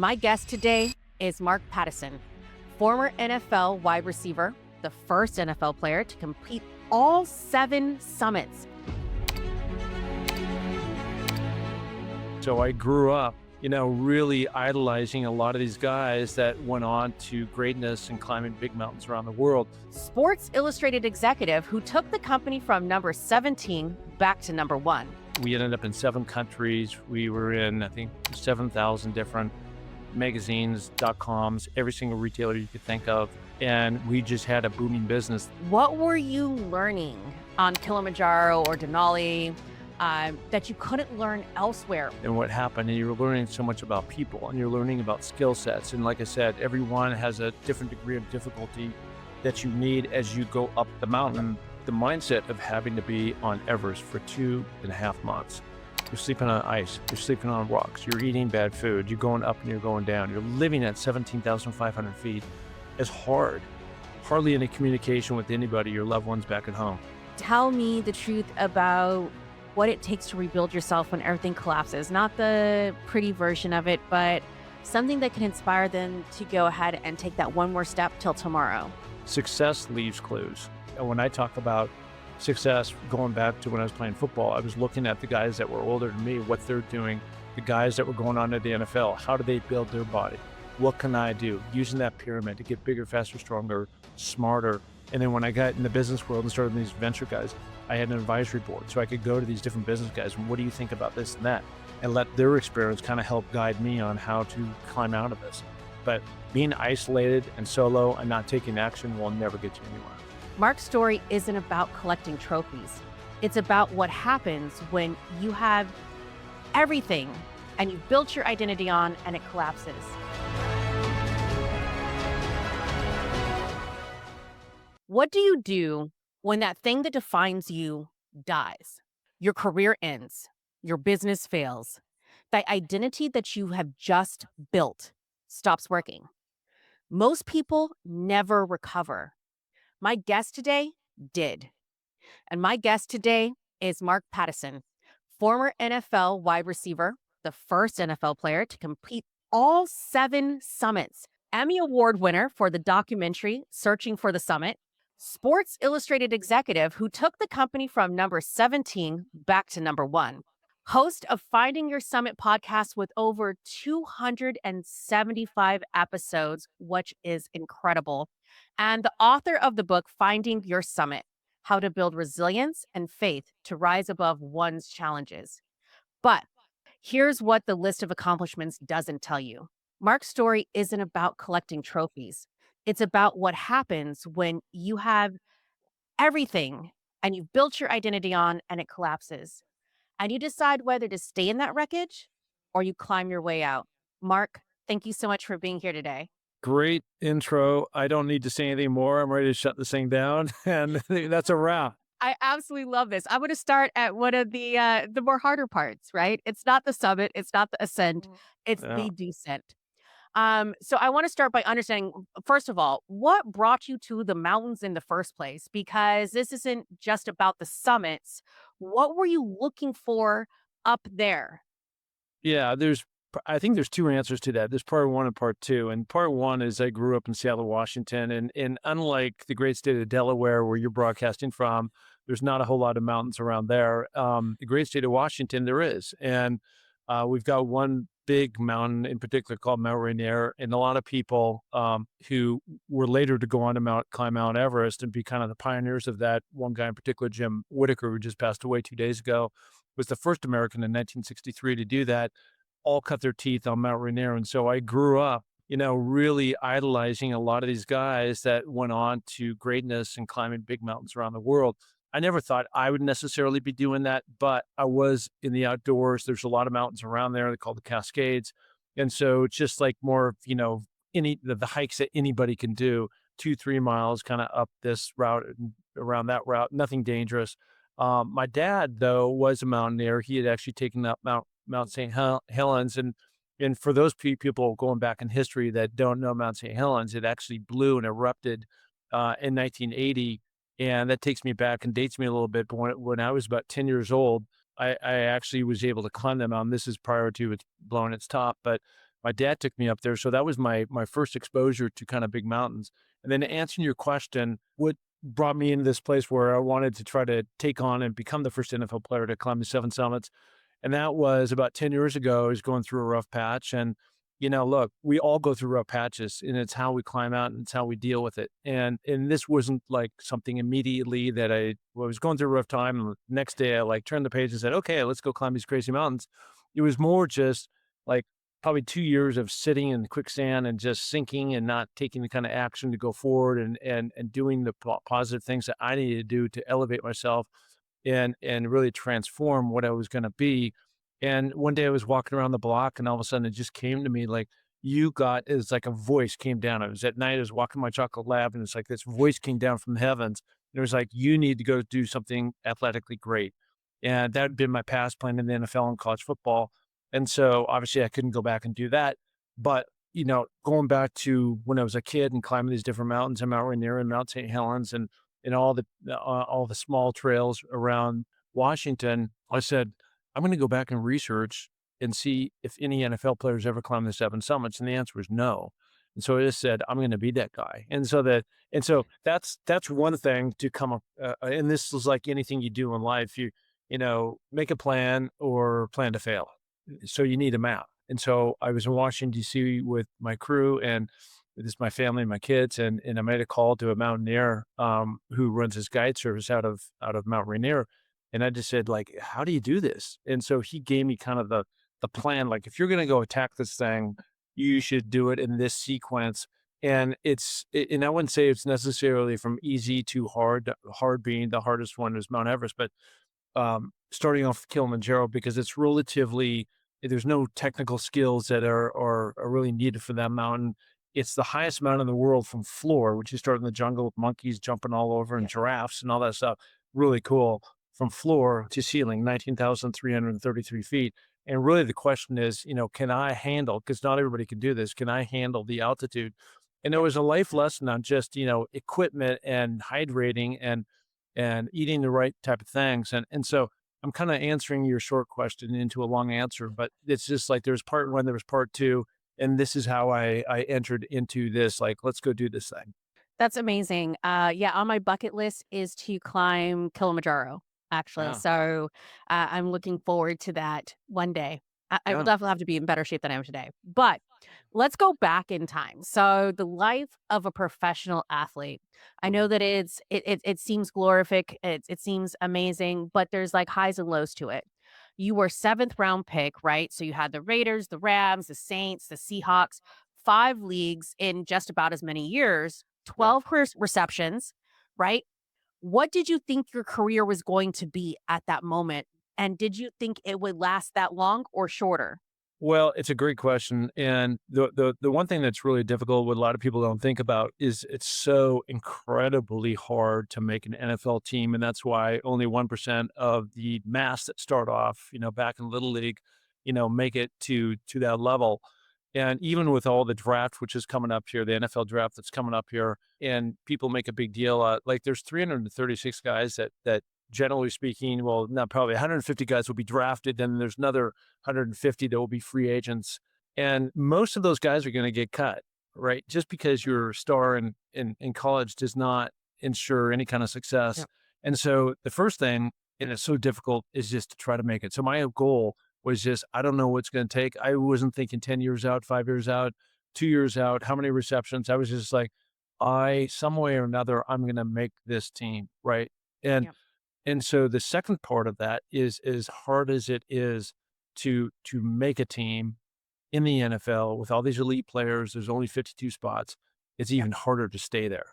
My guest today is Mark Pattison, former NFL wide receiver, the first NFL player to complete all 7 summits. So I grew up, really idolizing a lot of these guys that went on to greatness and climbing big mountains around the world. Sports Illustrated executive who took the company from number 17 back to number 1. We ended up in 7 countries. We were in, I think, 7,000 different magazines, .coms, every single retailer you could think of. And we just had a booming business. What were you learning on Kilimanjaro or Denali that you couldn't learn elsewhere? And what happened, and you're learning so much about people and you're learning about skill sets. And like I said, everyone has a different degree of difficulty that you need as you go up the mountain. The mindset of having to be on Everest for 2.5 months. You're sleeping on ice, you're sleeping on rocks, you're eating bad food, you're going up and you're going down, you're living at 17,500 feet. It's hard. Hardly any communication with anybody, your loved ones back at home. Tell me the truth about what it takes to rebuild yourself when everything collapses. Not the pretty version of it, but something that can inspire them to go ahead and take that one more step till tomorrow. Success leaves clues. And when I talk about success, going back to when I was playing football, I was looking at the guys that were older than me, what they're doing, the guys that were going on to the NFL, how do they build their body? What can I do? Using that pyramid to get bigger, faster, stronger, smarter. And then when I got in the business world and started with these venture guys, I had an advisory board. So I could go to these different business guys and what do you think about this and that? And let their experience kind of help guide me on how to climb out of this. But being isolated and solo and not taking action will never get you anywhere. Mark's story isn't about collecting trophies. It's about what happens when you have everything and you've built your identity on and it collapses. What do you do when that thing that defines you dies? Your career ends, your business fails, the identity that you have just built stops working. Most people never recover. My guest today did. And my guest today is Mark Pattison, former NFL wide receiver, the first NFL player to complete all 7 summits, Emmy Award winner for the documentary Searching for the Summit, Sports Illustrated executive who took the company from number 17 back to number 1, host of Finding Your Summit podcast with over 275 episodes, which is incredible, and the author of the book Finding Your Summit, How to Build Resilience and Faith to Rise Above One's Challenges. But here's what the list of accomplishments doesn't tell you. Mark's story isn't about collecting trophies. It's about what happens when you have everything and you've built your identity on and it collapses. And you decide whether to stay in that wreckage or you climb your way out. Mark, thank you so much for being here today. Great intro. I don't need to say anything more. I'm ready to shut this thing down. And that's a wrap. I absolutely love this. I'm going to start at one of the more harder parts, right? It's not the summit. It's not the ascent. It's Yeah. the descent. So I want to start by understanding, first of all, what brought you to the mountains in the first place? Because this isn't just about the summits. What were you looking for up there? Yeah, I think there's 2 answers to that. There's part 1 and part 2. And part 1 is I grew up in Seattle, Washington. And unlike the great state of Delaware, where you're broadcasting from, there's not a whole lot of mountains around there. The great state of Washington, there is. And we've got one big mountain in particular called Mount Rainier. And a lot of people who were later to go on to climb Mount Everest and be kind of the pioneers of that. One guy in particular, Jim Whitaker, who just passed away 2 days ago, was the first American in 1963 to do that. All cut their teeth on Mount Rainier. And so I grew up, really idolizing a lot of these guys that went on to greatness and climbing big mountains around the world. I never thought I would necessarily be doing that, but I was in the outdoors. There's a lot of mountains around there. They're called the Cascades. And so it's just like more, the hikes that anybody can do, 2-3 miles kind of up this route and around that route, nothing dangerous. My dad, though, was a mountaineer. He had actually taken up Mount St. Helens. And for those people going back in history that don't know Mount St. Helens, it actually blew and erupted in 1980. And that takes me back and dates me a little bit. But when I was about 10 years old, I actually was able to climb that mountain. This is prior to it blowing its top. But my dad took me up there. So that was my first exposure to kind of big mountains. And then answering your question, what brought me into this place where I wanted to try to take on and become the first NFL player to climb the seven summits. And that was about 10 years ago. I was going through a rough patch. And, look, we all go through rough patches and it's how we climb out and it's how we deal with it. And this wasn't like something immediately that I was going through a rough time. And the next day I like turned the page and said, okay, let's go climb these crazy mountains. It was more just like probably 2 years of sitting in quicksand and just sinking and not taking the kind of action to go forward and doing the positive things that I needed to do to elevate myself and really transform what I was gonna be. And one day I was walking around the block and all of a sudden it just came to me like, it's like a voice came down. It was at night, I was walking my chocolate lab and it's like this voice came down from the heavens. And it was like, you need to go do something athletically great. And that had been my past playing in the NFL and college football. And so obviously I couldn't go back and do that. But going back to when I was a kid and climbing these different mountains and Mount Rainier and Mount St. Helens and all the small trails around Washington, I said, I'm going to go back and research and see if any NFL players ever climbed the seven summits. And the answer was no. And so I just said, I'm going to be that guy. And so that's one thing to come up. And this is like anything you do in life. Make a plan or plan to fail. So you need a map. And so I was in Washington, D.C. with my crew and this is my family and my kids. And I made a call to a mountaineer who runs his guide service out of Mount Rainier. And I just said, like, how do you do this? And so he gave me kind of the plan. Like, if you're gonna go attack this thing, you should do it in this sequence. And I wouldn't say it's necessarily from easy to hard, hard being the hardest one is Mount Everest, but starting off Kilimanjaro because it's relatively there's no technical skills that are really needed for that mountain. It's the highest mountain in the world from floor, which you start in the jungle with monkeys jumping all over and Yeah. giraffes and all that stuff. Really cool. From floor to ceiling, 19,333 feet. And really the question is, can I handle, because not everybody can do this, can I handle the altitude? And it Yep. was a life lesson on just, equipment and hydrating and eating the right type of things. And so I'm kind of answering your short question into a long answer, but it's just like there's part one, there was part two, and this is how I entered into this. Like, let's go do this thing. That's amazing. Yeah, on my bucket list is to climb Kilimanjaro, actually. Yeah, So I'm looking forward to that one day. I will yeah, definitely have to be in better shape than I am today. But let's go back in time. So the life of a professional athlete. I know that it seems glorific. It seems amazing, but there's like highs and lows to it. You were seventh round pick, right? So you had the Raiders, the Rams, the Saints, the Seahawks, five leagues in just about as many years, yeah. 12 receptions, right? What did you think your career was going to be at that moment? And did you think it would last that long or shorter? Well, it's a great question, and the one thing that's really difficult, what a lot of people don't think about, is it's so incredibly hard to make an NFL team, and that's why only 1% of the mass that start off, back in Little League, make it to that level. And even with all the draft, which is coming up here, the NFL draft that's coming up here, and people make a big deal, like there's 336 guys that generally speaking, well, not probably 150 guys will be drafted, then there's another 150 that will be free agents. And most of those guys are going to get cut, right? Just because you're a star in college does not ensure any kind of success. Yep. And so the first thing, and it's so difficult, is just to try to make it. So my goal was just, I don't know what's going to take. I wasn't thinking 10 years out, 5 years out, 2 years out, how many receptions. I was just like, some way or another, I'm going to make this team, right? And Yep. and so the second part of that is as hard as it is to make a team in the NFL with all these elite players, there's only 52 spots. It's Yep. even harder to stay there,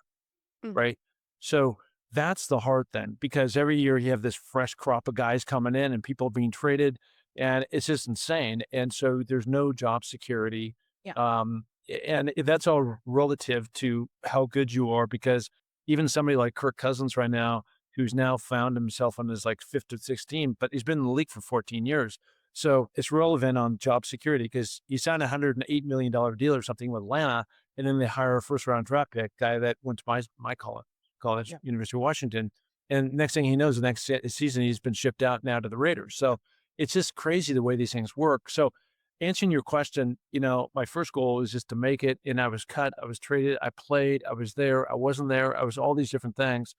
Mhm. right? So that's the hard thing because every year you have this fresh crop of guys coming in and people being traded, and it's just insane. And so there's no job security. Yeah. And that's all relative to how good you are because even somebody like Kirk Cousins right now, who's now found himself on his like fifth or 16, but he's been in the league for 14 years. So it's relevant on job security because he signed a $108 million deal or something with Atlanta, and then they hire a first round draft pick guy that went to my college, Yep. University of Washington. And next thing he knows, the next season he's been shipped out now to the Raiders. So it's just crazy the way these things work. So answering your question, my first goal was just to make it, and I was cut, I was traded, I played, I was there, I wasn't there, I was all these different things.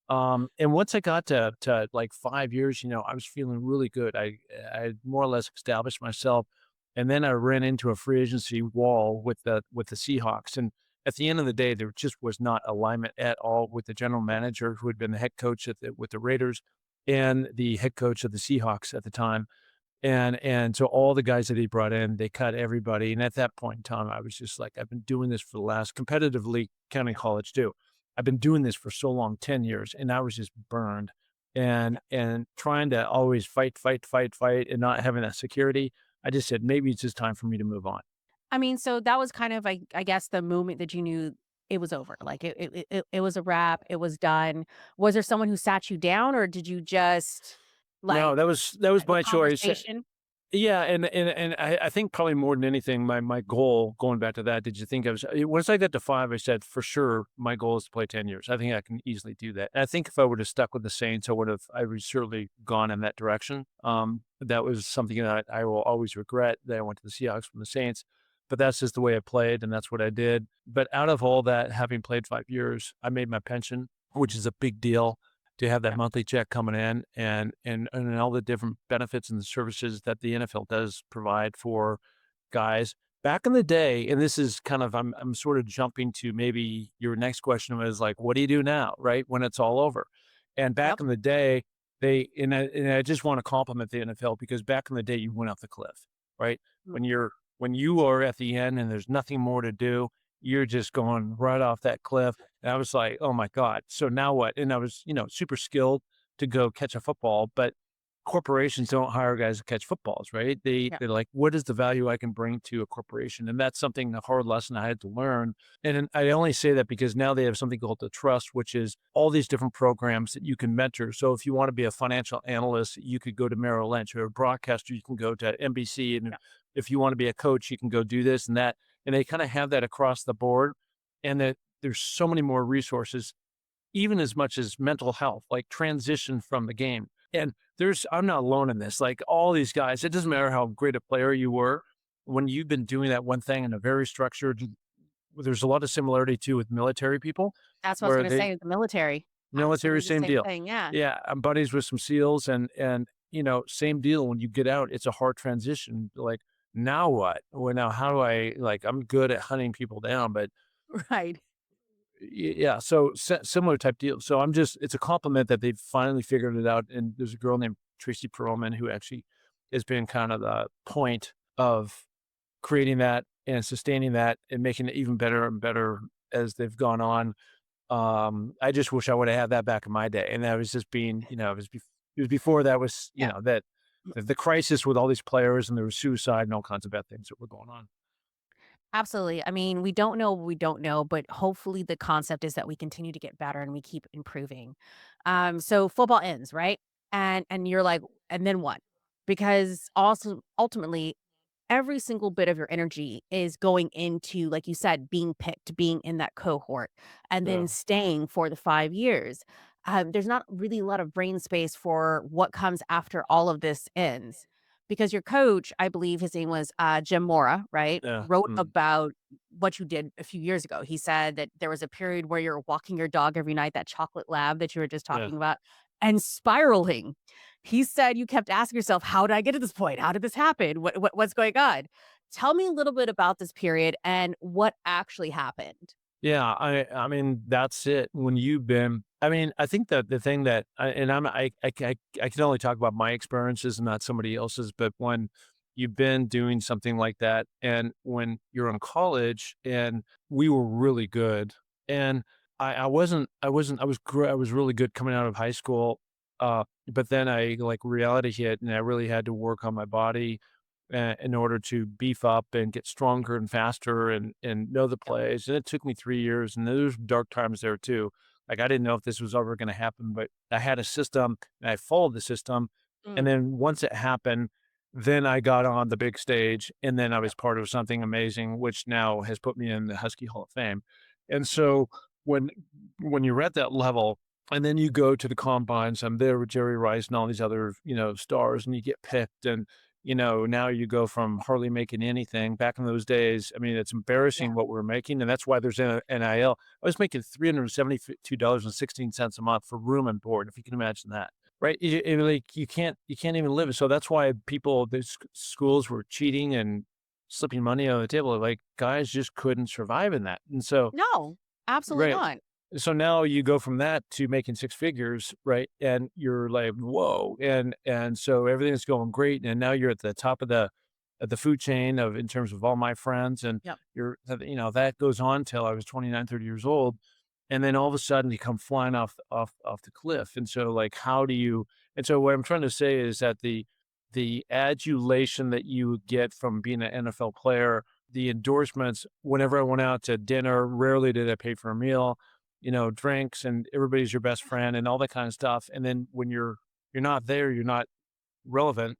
And once I got to like 5 years, I was feeling really good. I had more or less established myself, and then I ran into a free agency wall with the Seahawks. And at the end of the day, there just was not alignment at all with the general manager who had been the head coach with the Raiders and the head coach of the Seahawks at the time. And so all the guys that he brought in, they cut everybody, and at that point in time, I was just like, "I've been doing this for the last" competitively, counting college too. "I've been doing this for so long, 10 years," and I was just burned. And trying to always fight, fight, fight, fight, and not having that security, I just said, "Maybe it's just time for me to move on." I mean, so that was kind of, I guess, the moment that you knew it was over. Like it was a wrap. It was done. Was there someone who sat you down, or did you just No, like that was have a my choice. conversation? Yeah, and I think probably more than anything, my goal, going back to that, did you think I was once I got to 5, I said, "For sure, my goal is to play 10 years." I think I can easily do that. And I think if I would've stuck with the Saints, I would certainly gone in that direction. That was something that I will always regret that I went to the Seahawks from the Saints, but that's just the way I played, and that's what I did. But out of all that, having played 5 years, I made my pension, which is a big deal to have that Yeah. monthly check coming in, and all the different benefits and services that the NFL does provide for guys. Back in the day, and this is kind of I'm sort of jumping to maybe your next question was like, what do you do now, right? When it's all over. And back Yep. in the day, and I just want to compliment the NFL because back in the day you went off the cliff, right? Mm. When you are at the end and there's nothing more to do, you're just going right off that cliff. And I was like, "Oh my god, so now what?" And I was, super skilled to go catch a football, but corporations don't hire guys to catch footballs, right? Yeah. They're like, "What is the value I can bring to a corporation?" And that's something, a hard lesson I had to learn. And then I only say that because now they have something called the trust, which is all these different programs that you can mentor. So if you want to be a financial analyst, you could go to Merrill Lynch, or a broadcaster, you can go to NBC. And Yeah. if you want to be a coach, you can go do this and that. And they kind of have that across the board. And that there's so many more resources, even as much as mental health, like transition from the game. And I'm not alone in this. Like all these guys, it doesn't matter how great a player you were, when you've been doing that one thing in a very structured, there's a lot of similarity too with military people, That's what I was where gonna they say. The military, military, absolutely the same same deal. thing. Yeah. Yeah, I'm buddies with some SEALs, and same deal. When you get out, it's a hard transition. Like, now what? Well, now how do I, like, I'm good at hunting people down, but Right. yeah, so similar type deal. So it's a compliment that they've finally figured it out. And there's a girl named Tracy Perlman who actually has been kind of the point of creating that and sustaining that and making it even better and better as they've gone on. I just wish I would have had that back in my day. And that was just being, it was before that was, Yeah. that the crisis with all these players, and there was suicide and all kinds of bad things that were going on. Absolutely. I mean, we don't know what we don't know, but hopefully the concept is that we continue to get better and we keep improving. So football ends, right? And you're like, and then what? Because also ultimately every single bit of your energy is going into, like you said, being picked, being in that cohort, and then Yeah. staying for the 5 years. There's not really a lot of brain space for what comes after all of this ends. Because your coach, I believe his name was Jim Mora, right? Yeah. Wrote Mm, about what you did a few years ago. He said that there was a period where you're walking your dog every night, that chocolate lab that you were just yeah. talking about, and spiraling. He said you kept asking yourself, "How did I get to this point? How did this happen? What's going on?" Tell me a little bit about this period and what actually happened. Yeah, I mean, that's it. When you've been I mean, I think that the thing that I can only talk about my experiences and not somebody else's, but when you've been doing something like that, and when you're in college, and we were really good, and I was really good coming out of high school, but then reality hit, and I really had to work on my body, in order to beef up and get stronger and faster, and know the Yep. plays. And it took me 3 years, and there's dark times there too. Like, I didn't know if this was ever gonna happen, but I had a system, and I followed the system. And Mm, then once it happened, then I got on the big stage, and then I was yep. part of something amazing, which now has put me in the Husky Hall of Fame. And so when you're at that level, and then you go to the combines, I'm there with Jerry Rice and all these other, stars, and you get picked, and now you go from hardly making anything. Back in those days, I mean, it's Yeah. embarrassing what we're making, and that's why there's NIL. I was making $372.16 a month for room and board, if you can imagine that. Right? Like you can't even live. So that's why the schools were cheating and slipping money on the table. Like guys just couldn't survive in that. And so No, absolutely right. not. So now you go from that to making six figures, right? And you're like, whoa. And so everything's going great. And now you're at the top of the food chain of in terms of all my friends. And Yep. that goes on till I was 29, 30 years old. And then all of a sudden you come flying off the cliff. And so like how do you and so what I'm trying to say is that the adulation that you get from being an NFL player, the endorsements, whenever I went out to dinner, rarely did I pay for a meal, drinks and everybody's your best friend and all that kind of stuff. And then when you're not there, you're not relevant,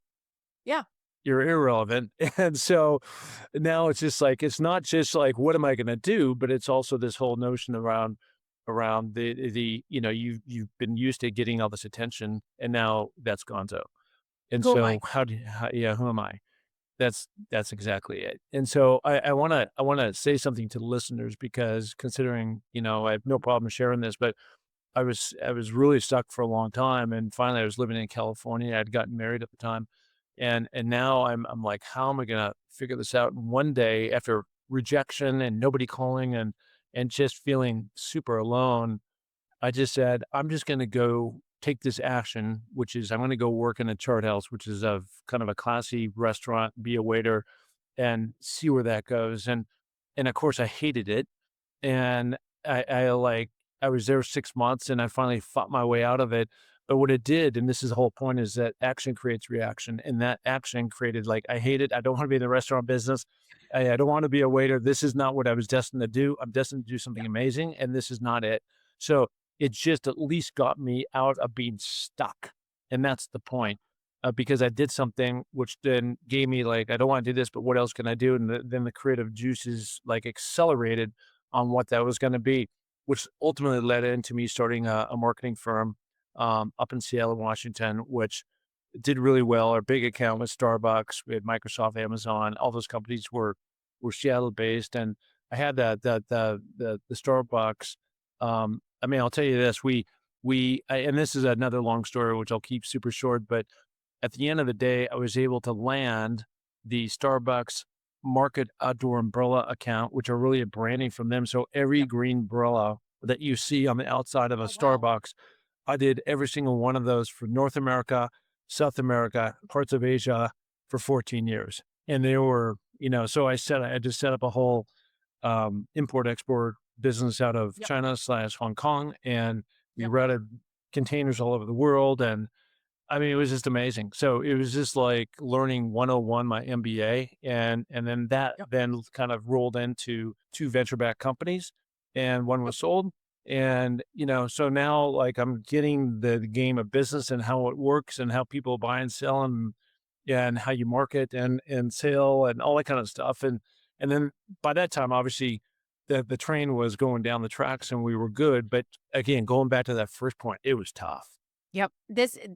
Yeah. you're irrelevant. And so now it's just like it's not just like what am I going to do, but it's also this whole notion around you've been used to getting all this attention and now that's gone. So and Who am so I? yeah, who am I? That's exactly it. And so I wanna say something to the listeners because considering, I have no problem sharing this, but I was really stuck for a long time, and finally I was living in California. I'd gotten married at the time, and now I'm like, how am I gonna figure this out? And one day after rejection and nobody calling and just feeling super alone, I just said, I'm just going to go take this action, which is I'm going to go work in a chart house, which is a kind of a classy restaurant, be a waiter and see where that goes. And of course I hated it. And I was there 6 months and I finally fought my way out of it. But what it did, and this is the whole point, is that action creates reaction. And that action created like, I hate it. I don't want to be in the restaurant business. I don't want to be a waiter. This is not what I was destined to do. I'm destined to do something Yeah. amazing. And this is not it. So it just at least got me out of being stuck. And that's the point. Because I did something which then gave me like, I don't want to do this, but what else can I do? And then the creative juices like accelerated on what that was going to be, which ultimately led into me starting a marketing firm up in Seattle, Washington, which did really well. Our big account was Starbucks, we had Microsoft, Amazon, all those companies were Seattle based, and I had the Starbucks. I mean, I'll tell you this: and this is another long story, which I'll keep super short, but at the end of the day, I was able to land the Starbucks Market Outdoor Umbrella account, which are really a branding from them. So every Yep. green umbrella that you see on the outside of a Oh, wow. Starbucks, I did every single one of those for North America, South America, parts of Asia for 14 years. And they were, so I just set up a whole import export business out of Yep. China slash Hong Kong. And we Yep. routed containers all over the world. And I mean, it was just amazing. So it was just like learning 101 my MBA and then that Yep. then kind of rolled into 2 venture-backed companies and one Yep. was sold. And, so now like I'm getting the game of business and how it works and how people buy and sell and how you market and sell and all that kind of stuff. And then by that time, obviously the train was going down the tracks and we were good. But again, going back to that first point, it was tough. Yep.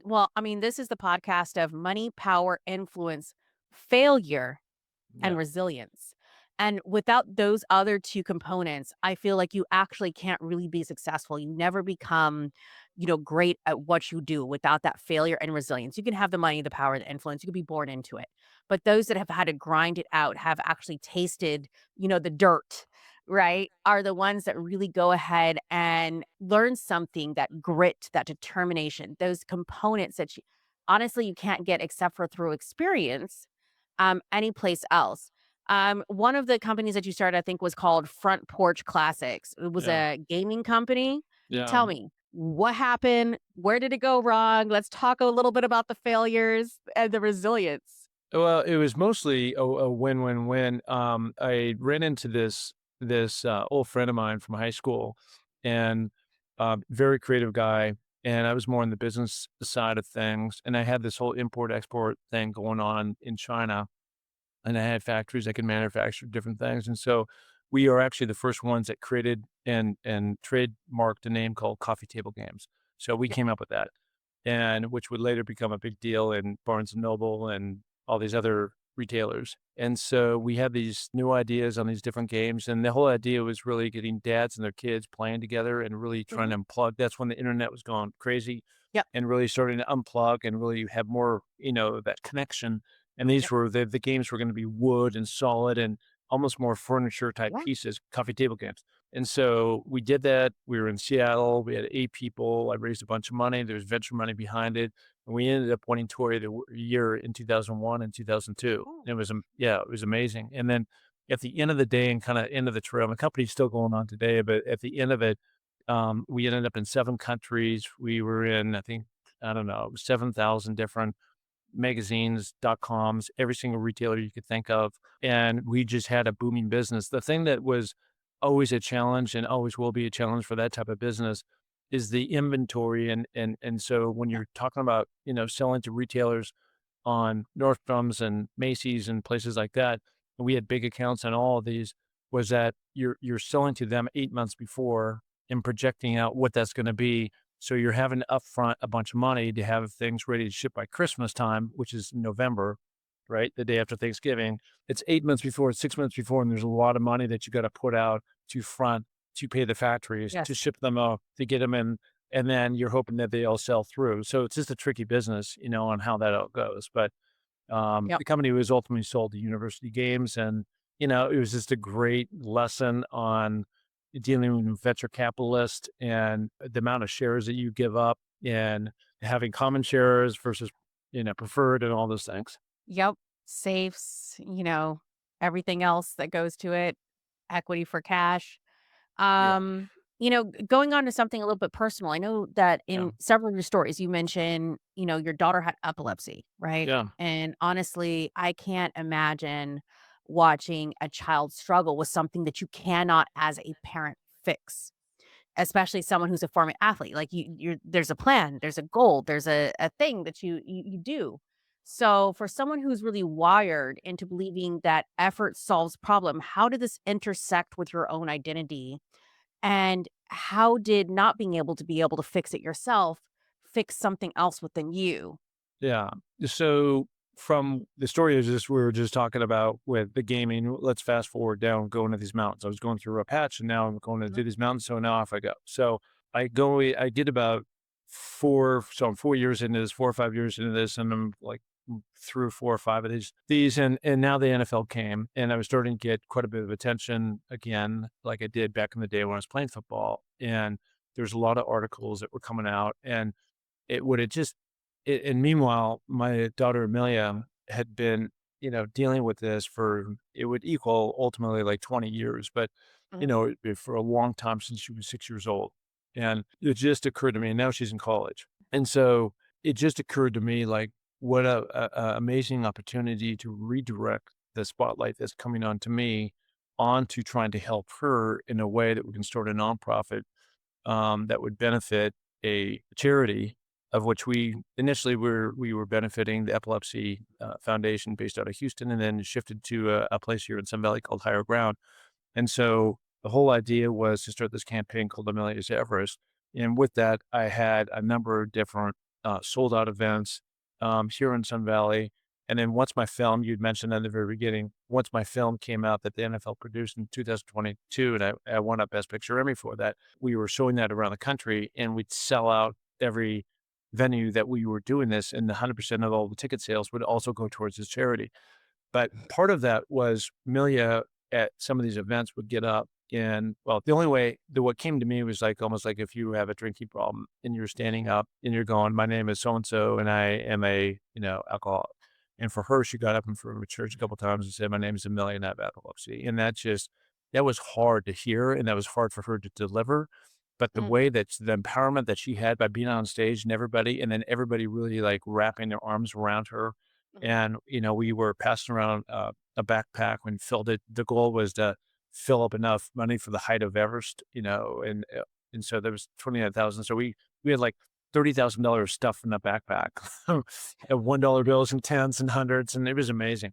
Well, I mean, this is the podcast of money, power, influence, failure, and Yeah. resilience. And without those other 2 components, I feel like you actually can't really be successful. You never become, great at what you do without that failure and resilience. You can have the money, the power, the influence, you could be born into it. But those that have had to grind it out, have actually tasted, the dirt, right? Are the ones that really go ahead and learn something, that grit, that determination, those components that honestly you can't get except for through experience anyplace else. One of the companies that you started, I think, was called Front Porch Classics. It was Yeah. a gaming company. Yeah. Tell me, what happened? Where did it go wrong? Let's talk a little bit about the failures and the resilience. Well, it was mostly a win-win-win. I ran into this old friend of mine from high school, and very creative guy. And I was more on the business side of things. And I had this whole import export thing going on in China, and I had factories that could manufacture different things. And so we are actually the first ones that created and trademarked a name called Coffee Table Games. So we Yeah, came up with that, and which would later become a big deal in Barnes and Noble and all these other retailers. And so we had these new ideas on these different games, and the whole idea was really getting dads and their kids playing together and really trying Mhm. to unplug. That's when the internet was going crazy Yep. and really starting to unplug and really have more, that connection. And these Yep. were the games were going to be wood and solid and almost more furniture type Yeah. pieces, coffee table games. And so we did that. We were in Seattle. We had 8 people. I raised a bunch of money. There's venture money behind it. And we ended up winning Toy of the Year in 2001 and 2002. Oh, It was, yeah, it was amazing. And then at the end of the day and kind of end of the trail, the company's still going on today, but at the end of it, we ended up in 7 countries. We were in, I think, I don't know, 7,000 different magazines, .coms, every single retailer you could think of. And we just had a booming business. The thing that was always a challenge and always will be a challenge for that type of business is the inventory. And so when yeah. you're talking about, selling to retailers on Nordstrom's and Macy's and places like that, and we had big accounts on all of these, was that you're selling to them 8 months before and projecting out what that's gonna be. So you're having to upfront a bunch of money to have things ready to ship by Christmas time, which is November, right? The day after Thanksgiving. It's 8 months before, it's 6 months before, and there's a lot of money that you gotta put out to front to pay the factories, to Yes. ship them out, to get them in, and then you're hoping that they all sell through. So it's just a tricky business, on how that all goes. But Yep. the company was ultimately sold to University Games, and it was just a great lesson on dealing with venture capitalists and the amount of shares that you give up, and having common shares versus preferred, and all those things. Yep. Safes, everything else that goes to it, equity for cash. Yeah, Going on to something a little bit personal, I know that yeah, in several of your stories, you mentioned, your daughter had epilepsy, right? yeah, And honestly, I can't imagine watching a child struggle with something that you cannot, as a parent, fix, especially someone who's a former athlete. Like there's a plan, there's a goal, there's a thing that you do. So for someone who's really wired into believing that effort solves problem, how did this intersect with your own identity? And how did not being able to fix it yourself fix something else within you? yeah. So from the story is just we were just talking about with the gaming. Let's fast forward down, going to these mountains. I was going through a patch, and now I'm going to Mhm, do these mountains. So now off I go. So I go. I did about four. So I'm 4 years into this, 4 or 5 years into this, and I'm like through 4 or 5 of these, and now the NFL came, and I was starting to get quite a bit of attention again, like I did back in the day when I was playing football. And there's a lot of articles that were coming out, and it would have just and meanwhile, my daughter Amelia had been, dealing with this for it would equal ultimately like 20 years, but mhm, for a long time since she was 6 years old. And it just occurred to me, and now she's in college. And so it just occurred to me like what a amazing opportunity to redirect the spotlight that's coming on to me onto trying to help her in a way that we can start a nonprofit that would benefit a charity of which we were benefiting the Epilepsy Foundation based out of Houston, and then shifted to a place here in Sun Valley called Higher Ground. And so the whole idea was to start this campaign called Amelia's Everest. And with that, I had a number of different sold out events here in Sun Valley. And then once my film, you'd mentioned at the very beginning, once my film came out that the NFL produced in 2022, and I won a Best Picture Emmy for that, we were showing that around the country, and we'd sell out every venue that we were doing this, and 100% of all the ticket sales would also go towards this charity. But part of that was Milia at some of these events would get up, and well, the only way that what came to me was like almost like if you have a drinking problem and you're standing up and you're going, "My name is so and so, and I am a alcoholic." And for her, she got up in front of a church a couple times and said, "My name is Amelia, and I have epilepsy." And that was hard to hear, and that was hard for her to deliver. But the mhm, way that the empowerment that she had by being on stage and then everybody really like wrapping their arms around her, mhm. and, we were passing around a backpack when filled it. The goal was to fill up enough money for the height of Everest, and so there was 29,000. So we had like $30,000 stuff in the backpack, and $1 bills and tens and hundreds, and it was amazing.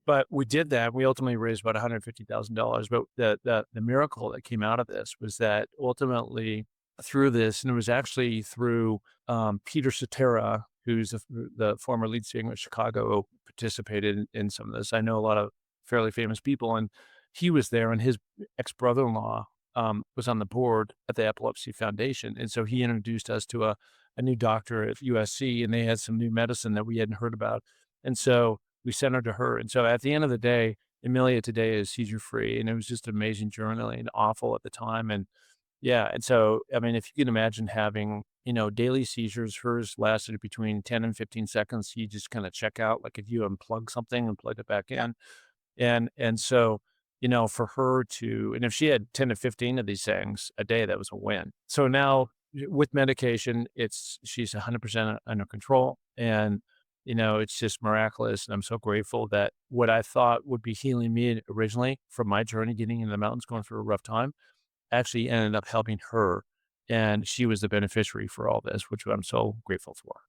But we did that. We ultimately raised about $150,000. But the miracle that came out of this was that ultimately through this, and it was actually through Peter Cetera, who's the former lead singer of Chicago, participated in some of this. I know a lot of fairly famous people, and he was there, and his ex-brother-in-law, was on the board at the Epilepsy Foundation, and so he introduced us to a new doctor at USC, and they had some new medicine that we hadn't heard about, and so we sent her to her, and so at the end of the day, Amelia today is seizure-free, and it was just an amazing journey and awful at the time, and yeah, and so, I mean, if you can imagine having, daily seizures, hers lasted between 10 and 15 seconds. You just kinda check out, like, if you unplug something and plug it back Yep. in, and so, for her to and if she had 10 to 15 of these things a day, that was a win. So now, with medication, she's 100% under control, and, it's just miraculous, and I'm so grateful that what I thought would be healing me originally from my journey getting in the mountains, going through a rough time, actually ended up helping her, and she was the beneficiary for all this, which I'm so grateful for.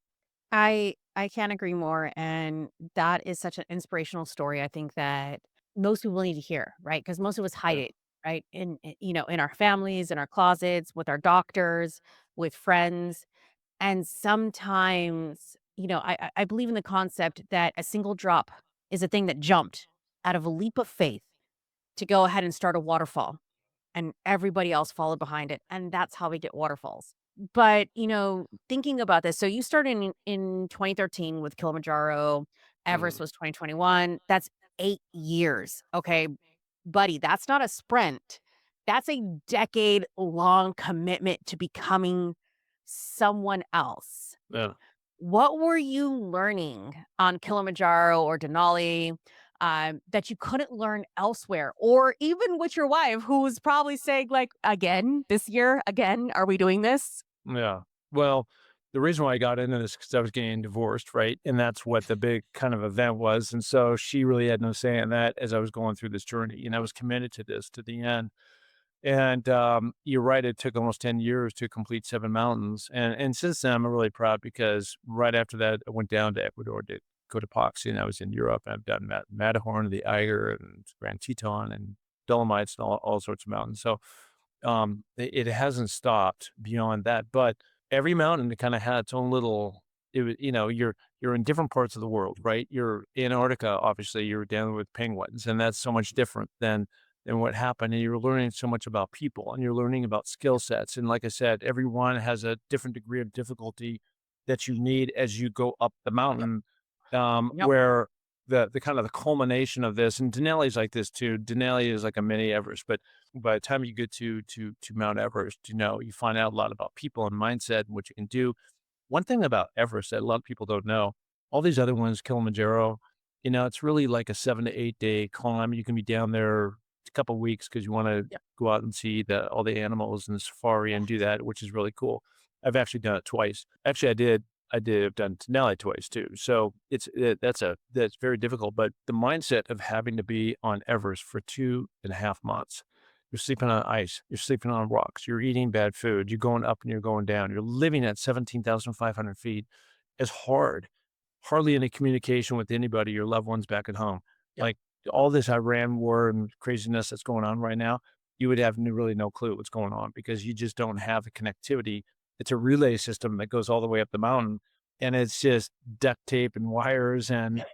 I can't agree more, and that is such an inspirational story. I think that most people need to hear, right? Because most of us hide Yeah. it, right? In our families, in our closets, with our doctors, with friends, and sometimes, I believe in the concept that a single drop is a thing that jumped out of a leap of faith to go ahead and start a waterfall, and everybody else followed behind it, and that's how we get waterfalls. But, thinking about this, so you started in 2013 with Kilimanjaro, Everest Mhm. was 2021, that's 8 years, okay? Buddy, that's not a sprint. That's a decade-long commitment to becoming someone else. Yeah. What were you learning on Kilimanjaro or Denali, that you couldn't learn elsewhere? Or even with your wife, who's probably saying, like, "Again? This year? Again? Are we doing this?" Yeah. Well, the reason why I got into this because I was getting divorced, right? And that's what the big kind of event was, and so she really had no say in that as I was going through this journey, and I was committed to this to the end. And, you're right, it took almost 10 years to complete 7 mountains, and since then, I'm really proud because right after that, I went down to Ecuador to go to Pattison, and I was in Europe, I've done Matterhorn, the Eiger, and Grand Teton, and Dolomites, and all sorts of mountains, so, it hasn't stopped beyond that, but every mountain kinda had its own little you're in different parts of the world, right? You're Antarctica, obviously, you're dealing with penguins, and that's so much different than what happened, and you're learning so much about people, and you're learning about skill sets, and like I said, everyone has a different degree of difficulty that you need as you go up the Yep, mountain, yep. where the kind of the culmination of this and Denali's like this too. Denali is like a mini Everest, but by the time you get to Mount Everest, you find out a lot about people and mindset and what you can do. One thing about Everest that a lot of people don't know, all these other ones, Kilimanjaro, it's really like a 7 to 8 day climb. You can be down there a couple weeks because you want to Yep. go out and see all the animals and the safari and do Yes. that, which is really cool. I've actually done it twice. Actually, I've done Denali twice too. So that's very difficult. But the mindset of having to be on Everest for 2.5 months, you're sleeping on ice, you're sleeping on rocks, you're eating bad food, you're going up and you're going down, you're living at 17,500 feet is hard. Hardly any communication with anybody, your loved ones back at home. Yep. Like all this Iran war and craziness that's going on right now, you would have really no clue what's going on because you just don't have the connectivity. It's a relay system that goes all the way up the mountain, and it's just duct tape and wires and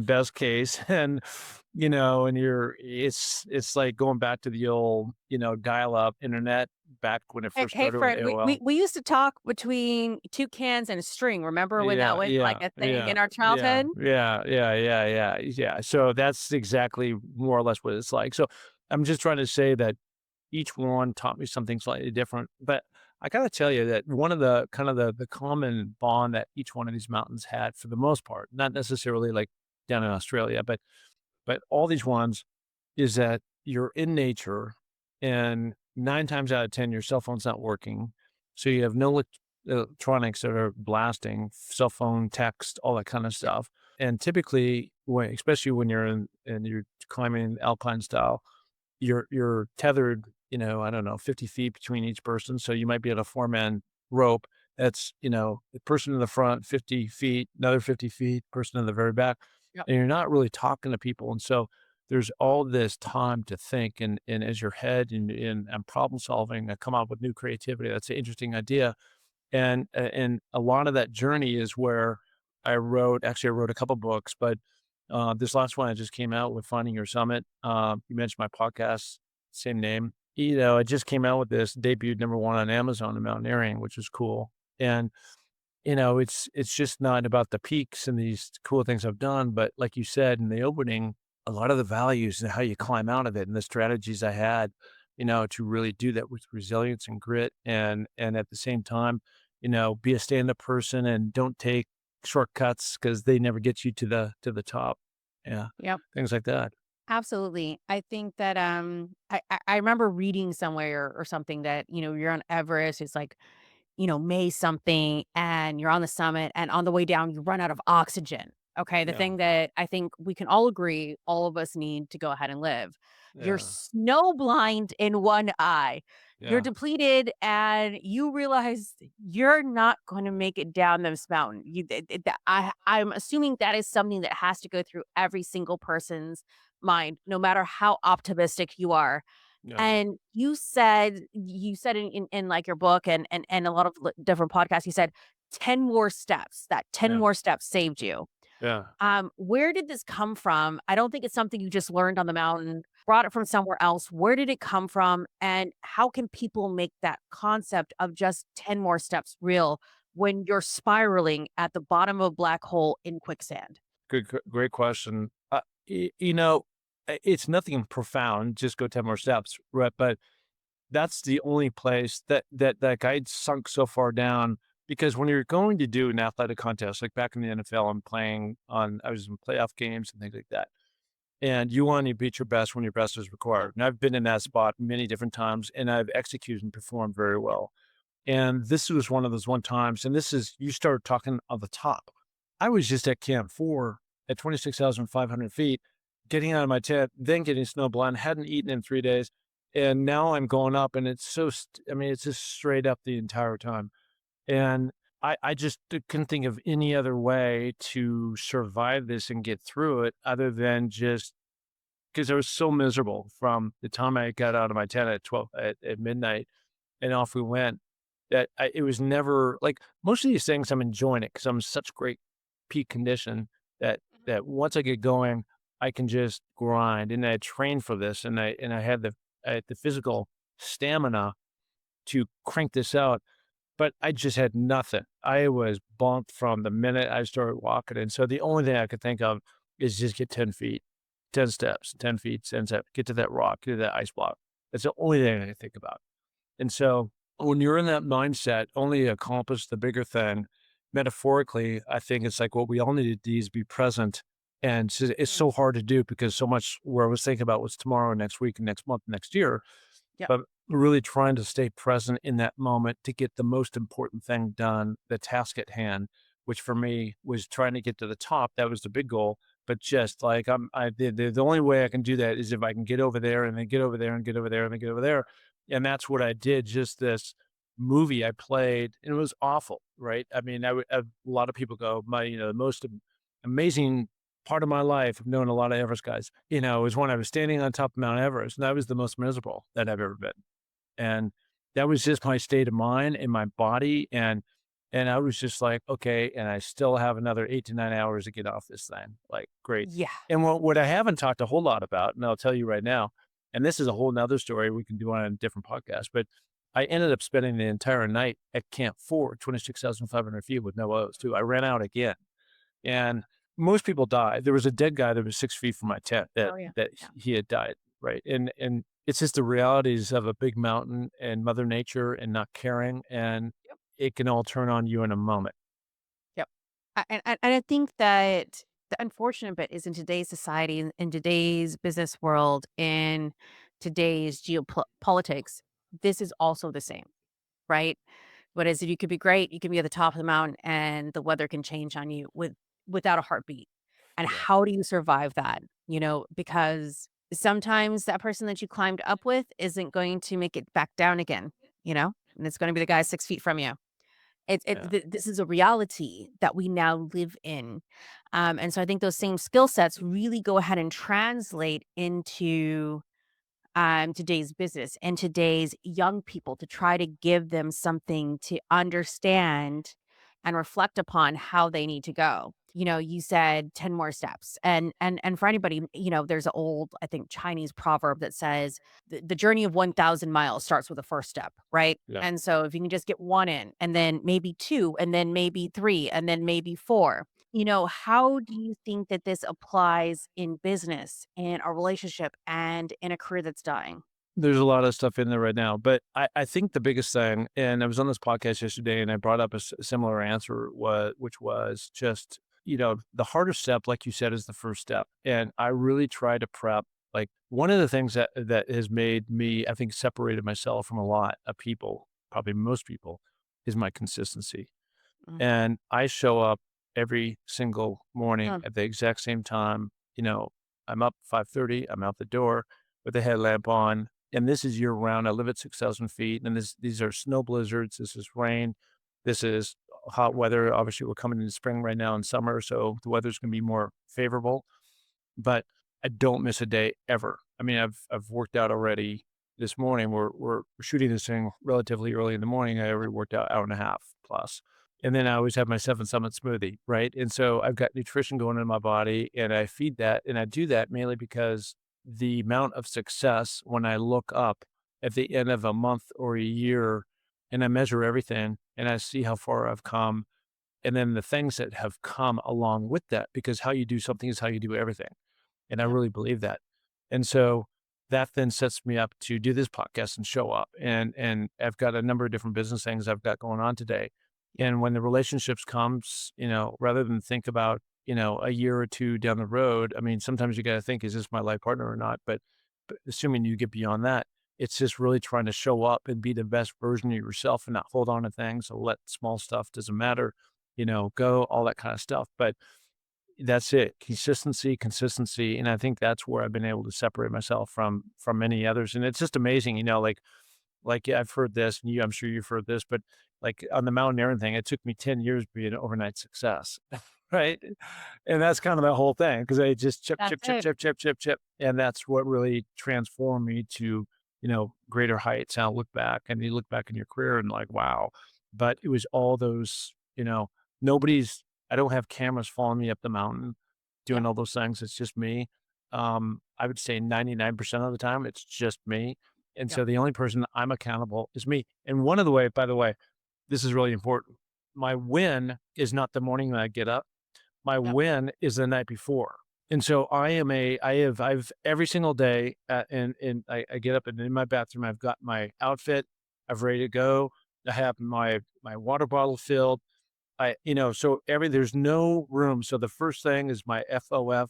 best case and it's like going back to the old dial up internet back when it Hey, first hey, started with friend, we, AOL. we we used to talk between 2 cans and a string. Remember when that Yeah, was like yeah, a thing yeah, in our yeah, childhood? yeah, yeah, yeah, yeah, yeah. So that's exactly more or less what it's like. So I'm just trying to say that each one taught me something slightly different. But I gotta tell you that one of the kind of the common bond that each one of these mountains had for the most part, not necessarily like down in Australia, but all these ones is that you're in nature and 9 times out of 10, your cell phone's not working. So you have no electronics that are blasting, cell phone, text, all that kind of Yep. stuff. And typically, especially when you're and you're climbing alpine style, you're tethered, I don't know, 50 feet between each person. So you might be on a 4-man rope. That's, the person in the front, 50 feet, another 50 feet, person in the very back. Yep. And you're not really talking to people. And so there's all this time to think. And as your head and problem solving, come up with new creativity. That's an interesting idea. And a lot of that journey is where I wrote a couple books, but this last one I just came out with Finding Your Summit. You mentioned my podcast, same name. You know, I just came out with this, debuted number one on Amazon in mountaineering, which is cool. And you know, it's just not about the peaks and these cool things I've done, but like you said in the opening, a lot of the values and how you climb out of it and the strategies I had, you know, to really do that with resilience and grit and at the same time, you know, be a stand-up person and don't take shortcuts because they never get you to the top. Yeah. Yep. Things like that. Absolutely. I think that I remember reading somewhere or something that, you're on Everest, it's like, May something, and you're on the summit, and on the way down you run out of oxygen. Okay. The Yeah. thing that I think we can all agree all of us need to go ahead and live. You're Yeah. snow blind in one eye. You're Yeah. depleted and you realize you're not going to make it down this mountain. I'm assuming that is something that has to go through every single person's mind, no matter how optimistic you are. Yeah. And you said in like your book and a lot of different podcasts, you said 10 more steps. That 10 Yeah. more steps saved you. Yeah. Where did this come from? I don't think it's something you just learned on the mountain, brought it from somewhere else. Where did it come from? And how can people make that concept of just 10 more steps real when you're spiraling at the bottom of a black hole in quicksand? Great question. You know, it's nothing profound. Just go 10 more steps, right? But that's the only place that I sunk so far down because when you're going to do an athletic contest, like back in the NFL, I was in playoff games and things like that. And you want to beat your best when your best is required. And I've been in that spot many different times and I've executed and performed very well. And this was one of those one times, and this is you start talking on the top. I was just at Camp 4 at 26,500 feet, getting out of my tent, then getting snowblind, hadn't eaten in 3 days, and now I'm going up, and it's I mean, it's just straight up the entire time. And I just couldn't think of any other way to survive this and get through it other than just because I was so miserable from the time I got out of my tent at 12 at midnight and off we went. It was never like most of these things. I'm enjoying it because I'm in such great peak condition that once I get going, I can just grind. And I trained for this, and I had the physical stamina to crank this out. But I just had nothing. I was bumped from the minute I started walking, and so the only thing I could think of is just get 10 feet, 10 steps, 10 feet, 10 steps, get to that rock, get to that ice block. That's the only thing I can think about. And so when you're in that mindset, only accomplish the bigger thing. Metaphorically, I think it's like what we all need to do is be present. And it's Mm. so hard to do because so much where I was thinking about was tomorrow, next week, and next month, next year. Yep. But really trying to stay present in that moment to get the most important thing done, the task at hand, which for me was trying to get to the top. That was the big goal. But just like the only way I can do that is if I can get over there and then get over there and get over there and then get over there. And that's what I did. Just this movie I played, and it was awful, right? I mean, a lot of people go, the most amazing part of my life, I've known a lot of Everest guys, was when I was standing on top of Mount Everest, and that was the most miserable that I've ever been. And that was just my state of mind and my body, and I was just like, "Okay," and I still have another 8 to 9 hours to get off this thing, like, great. Yeah. And what I haven't talked a whole lot about, and I'll tell you right now, and this is a whole 'nother story we can do on a different podcast, but I ended up spending the entire night at Camp 4, 26,500 feet with no O's too. I ran out again. And most people die. There was a dead guy that was 6 feet from my tent Oh, yeah. that Yeah. he had died, right? And it's just the realities of a big mountain and Mother Nature and not caring, and Yep. it can all turn on you in a moment. Yep. And I think that the unfortunate bit is in today's society, in today's business world, in today's geopolitics, this is also the same, right? What is it? You could be great, you can be at the top of the mountain, and the weather can change on you without a heartbeat. And Yeah. how do you survive that? Because sometimes that person that you climbed up with isn't going to make it back down again, and it's going to be the guy 6 feet from you. Yeah. This is a reality that we now live in. And so I think those same skill sets really go ahead and translate into today's business and today's young people to try to give them something to understand and reflect upon how they need to go. You said 10 more steps. And for anybody, there's an old, I think, Chinese proverb that says the journey of 1,000 miles starts with the first step, right? Yeah. And so if you can just get one in, and then maybe two, and then maybe three, and then maybe four, how do you think that this applies in business, in a relationship, and in a career that's dying? There's a lot of stuff in there right now, but I think the biggest thing, and I was on this podcast yesterday, and I brought up a similar answer, which was just, the hardest step, like you said, is the first step. And I really try to prep. Like one of the things that has made me, I think, separated myself from a lot of people, probably most people, is my consistency. Mm, And I show up every single morning mm, at the exact same time. I'm up 5:30, I'm out the door with the headlamp on, and this is year round. I live at 6,000 feet, and these are snow blizzards, this is rain, this is hot weather. Obviously, we're coming into spring right now and summer, so the weather's gonna be more favorable, but I don't miss a day ever. I mean, I've worked out already this morning. We're shooting this thing relatively early in the morning. I already worked out hour and a half plus. And then I always have my Seven Summit smoothie, right? And so I've got nutrition going in my body and I feed that. And I do that mainly because the amount of success when I look up at the end of a month or a year and I measure everything and I see how far I've come and then the things that have come along with that, because how you do something is how you do everything. And I yep, really believe that. And so that then sets me up to do this podcast and show up. And I've got a number of different business things I've got going on today. yep, And when the relationships comes, rather than think about, a year or two down the road, I mean, sometimes you got to think, is this my life partner or not? But assuming you get beyond that, it's just really trying to show up and be the best version of yourself and not hold on to things or let small stuff doesn't matter, go, all that kind of stuff. But that's it. Consistency, and I think that's where I've been able to separate myself from many others, and it's just amazing, yeah, I've heard this, and I'm sure you've heard this, but, like, on the mountaineering thing, it took me 10 years to be an overnight success, right? And that's kind of the whole thing because I just chip, that's chip, chip, it. chip, chip, chip, chip, and that's what really transformed me to, greater heights. And I look back, and you look back in your career and like, wow, but it was all those, nobody's I don't have cameras following me up the mountain Yep, doing all those things. It's just me. I would say 99% of the time, it's just me. And yep, so the only person I'm accountable is me. And one of the way, by the way, this is really important. My win is not the morning that I get up. My yep, win is the night before. And so I've every single day, and I get up and in my bathroom, I've got my outfit, I've ready to go. I have my water bottle filled. So there's no room. So the first thing is my FOF,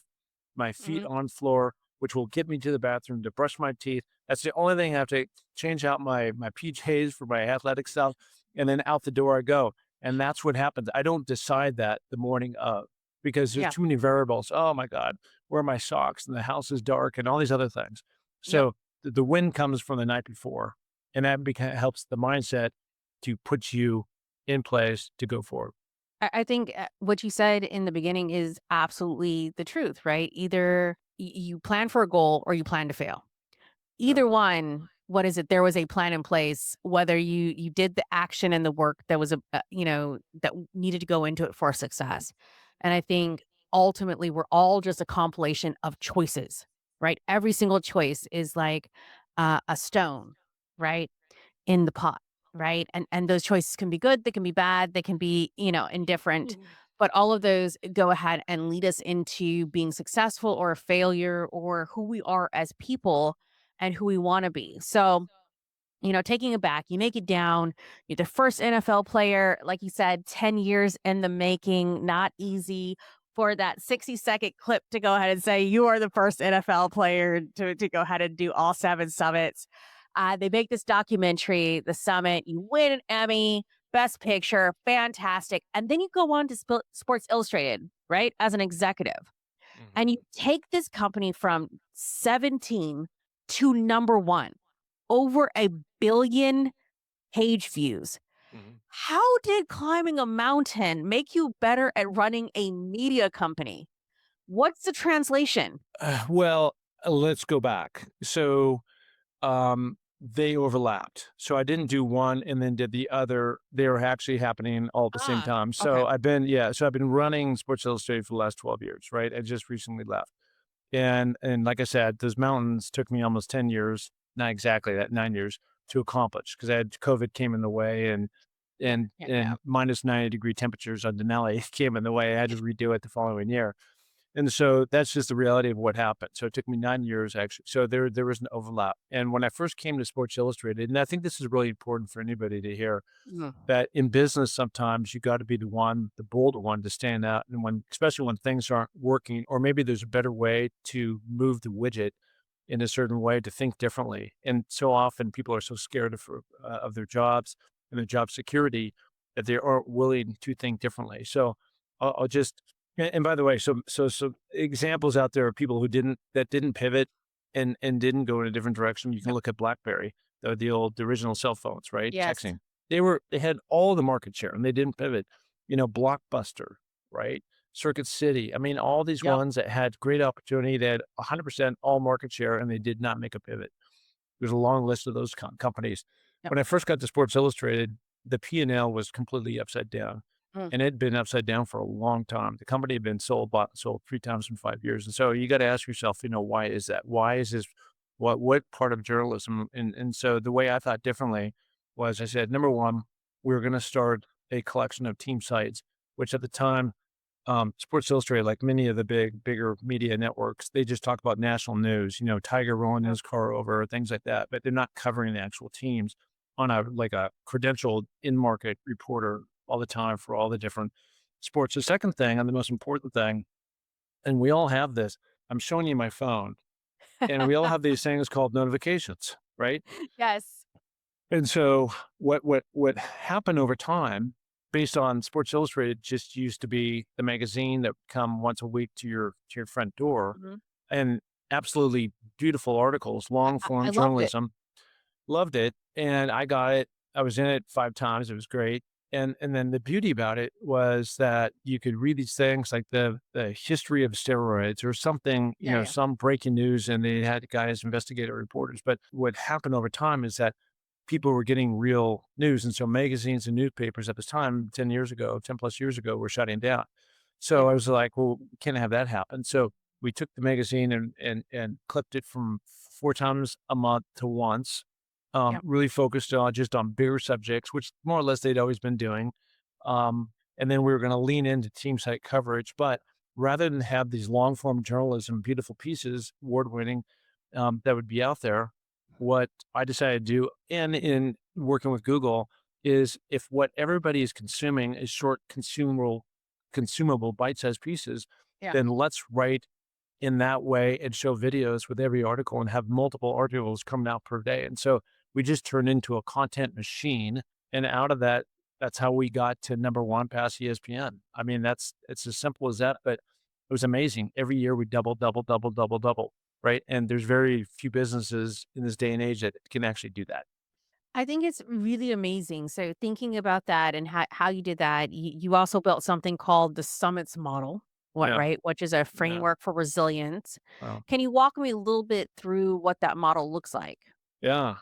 my feet mhm, on floor, which will get me to the bathroom to brush my teeth. That's the only thing I have to change out my PJs for my athletic stuff, and then out the door I go. And that's what happens. I don't decide that the morning of because there's yeah, too many variables. Oh my God, where are my socks? And the house is dark and all these other things. yep. So the win comes from the night before, and that helps the mindset to put you in place to go forward. I think what you said in the beginning is absolutely the truth, right? Either you plan for a goal or you plan to fail. Yeah. Either one, what is it? There was a plan in place, whether you did the action and the work that was that needed to go into it for success. And I think ultimately we're all just a compilation of choices, right? Every single choice is like a stone, right? In the pot, right? And those choices can be good, they can be bad, they can be, indifferent, Mhm. but all of those go ahead and lead us into being successful or a failure or who we are as people and who we want to be. So, taking it back, you make it down. You're the first NFL player, like you said, 10 years in the making, not easy for that 60-second clip to go ahead and say you are the first NFL player to go ahead and do all seven summits. They make this documentary, The Summit. You win an Emmy, Best Picture, fantastic. And then you go on to Sports Illustrated, right, as an executive. Mhm. And you take this company from 17 to number one, over a billion page views. Mhm. How did climbing a mountain make you better at running a media company? What's the translation? Well, let's go back. So, they overlapped. So I didn't do one and then did the other. They were actually happening all at the same Ah, time. okay. So I've been running Sports Illustrated for the last 12 years, right? I just recently left. And like I said, those mountains took me almost 10 years, not exactly that 9 years to accomplish because I had COVID came in the way Yeah. and minus 90-degree temperatures on Denali came in the way. I had to redo it the following year. And so that's just the reality of what happened. So it took me 9 years actually. So there was an overlap. And when I first came to Sports Illustrated, and I think this is really important for anybody to hear, Mm, that in business sometimes you gotta be the one, the bolder one to stand out, and when especially when things aren't working, or maybe there's a better way to move the widget in a certain way to think differently. And so often people are so scared of their jobs and their job security that they aren't willing to think differently. So I'll just and by the way, so examples out there of people who didn't pivot and didn't go in a different direction. You can yep. look at BlackBerry, the original cell phones, right? Yes. Texting. They had all the market share and they didn't pivot. Blockbuster, right? Circuit City. I mean, all these Yep. ones that had great opportunity, they had 100% all market share and they did not make a pivot. There's a long list of those companies. Yep. When I first got to Sports Illustrated, the P&L was completely upside down, Mm, and it had been upside down for a long time. The company had been bought and sold 3 times in 5 years, and so you gotta ask yourself, why is that? Why is this what part of journalism and so the way I thought differently was I said, number 1, we're gonna start a collection of team sites, which at the time Sports Illustrated, like many of the bigger media networks, they just talk about national news, Tiger rolling mm, his car over, things like that, but they're not covering the actual teams on a credentialed in-market reporter all the time for all the different sports. The second thing, and the most important thing, and we all have this, I'm showing you my phone, and we all have these things called notifications, right? yes. And so what happened over time, based on Sports Illustrated, just used to be the magazine that would come once a week to your front door, Mhm. and absolutely beautiful articles, long I form loved it. journalism. Loved it, and I got it. I was in it 5 times. It was great. And then the beauty about it was that you could read these things like the history of steroids or something, Yeah, yeah. some breaking news, and they had guys, investigative reporters. But what happened over time is that people were getting real news. And so magazines and newspapers at this time, 10 years ago, 10 plus years ago, were shutting down. So Yeah. I was like, well, can't have that happen. So we took the magazine and clipped it from 4 times a month to once, Yep. really focused on just on bigger subjects, which more or less they'd always been doing. And then we were going to lean into team site coverage, but rather than have these long form journalism, beautiful pieces, award winning, that would be out there, what I decided to do, and in working with Google, is if what everybody is consuming is short, consumable bite-sized pieces, Yeah. then let's write in that way and show videos with every article and have multiple articles coming out per day. And so we just turned into a content machine. And out of that, that's how we got to number one past ESPN. I mean, it's as simple as that, but it was amazing. Every year we double, double, double, double, double. Right. And there's very few businesses in this day and age that can actually do that. I think it's really amazing. So thinking about that and how you did that, you also built something called the summits model, what Yeah. right, which is a Yeah. framework for resilience. Wow. Can you walk me a little bit through what that model looks like? Yeah.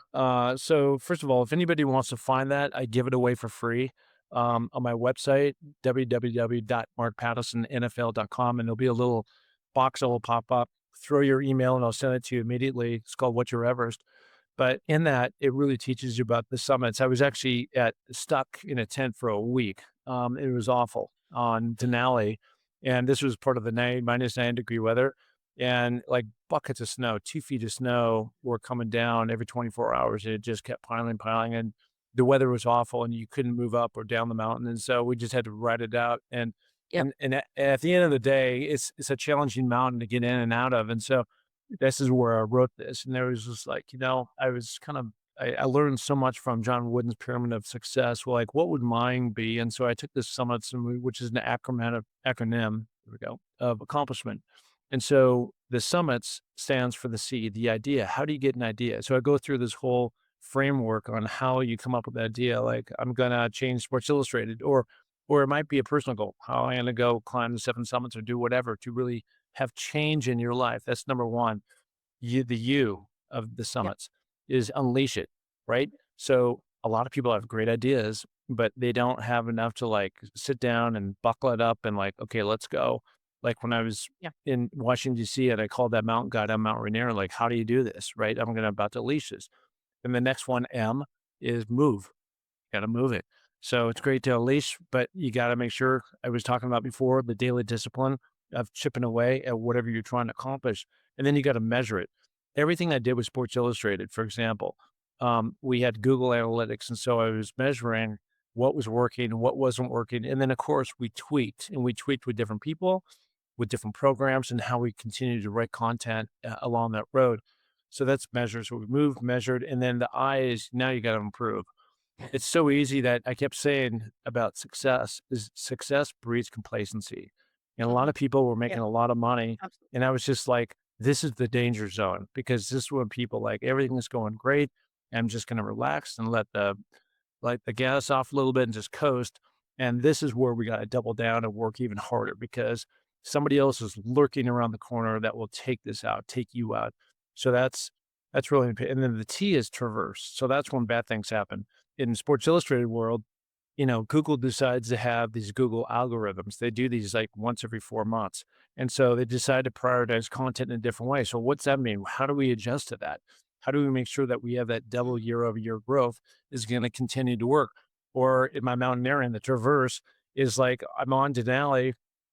So first of all, if anybody wants to find that, I give it away for free on my website, www.markpattisonnfl.com, and there'll be a little box that will pop up. Throw your email and I'll send it to you immediately. It's called What's Your Everest. But in that, it really teaches you about the summits. I was actually stuck in a tent for a week. It was awful on Denali, and this was part of the minus 9-degree weather, and like buckets of snow, 2 feet of snow were coming down every 24 hours. And it just kept piling, and the weather was awful, and you couldn't move up or down the mountain, and so we just had to ride it out. And Yep. at the end of the day, it's a challenging mountain to get in and out of, and so this is where I wrote this. And there was just like, I was kind of I learned so much from John Wooden's Pyramid of Success. Well, like, what would mine be? And so I took this summits, which is an acronym, there we go, of accomplishment. And so the summits stands for the C, the idea. How do you get an idea? So I go through this whole framework on how you come up with an idea. Like, I'm gonna change Sports Illustrated, or it might be a personal goal. How am I gonna go climb the 7 summits or do whatever to really have change in your life. That's number one. The you of the Yep. summits. is unleash it, right? So a lot of people have great ideas, but they don't have enough to like sit down and buckle it up and like, okay, let's go. Like when I was Yeah. in Washington, D.C., and I called that mountain guide on Mount Rainier, like, how do you do this? Right. I'm going to about to leash this. And the next one, M, is move. Got to move it. So it's great to unleash, but you got to make sure I was talking about before the daily discipline of chipping away at whatever you're trying to accomplish. And then you got to measure it. Everything I did with Sports Illustrated, for example, we had Google Analytics. And so I was measuring what was working, what wasn't working. And then, of course, we tweaked and we tweaked with different people, with different programs, and how we continue to write content along that road. So that's measures. So we moved, measured, and then the I is now you got to improve. It's so easy that I kept saying about success is success breeds complacency. And a lot Mhm. of people were Yeah, making a lot of money. absolutely. And I was just like, this is the danger zone because this is when people like everything is going great. I'm just going to relax and let the gas off a little bit and just coast. And this is where we got to double down and work even harder because somebody else is lurking around the corner that will take this out, take you out. So that's really and then the T is traverse. So that's when bad things happen. In Sports Illustrated world, Google decides to have these Google algorithms. They do these like once every 4 months. And so they decide to prioritize content in a different way. So what's that mean? How do we adjust to that? How do we make sure that we have that double year over year growth is going to continue to work? Or in my mountaineering, the traverse is like I'm on Denali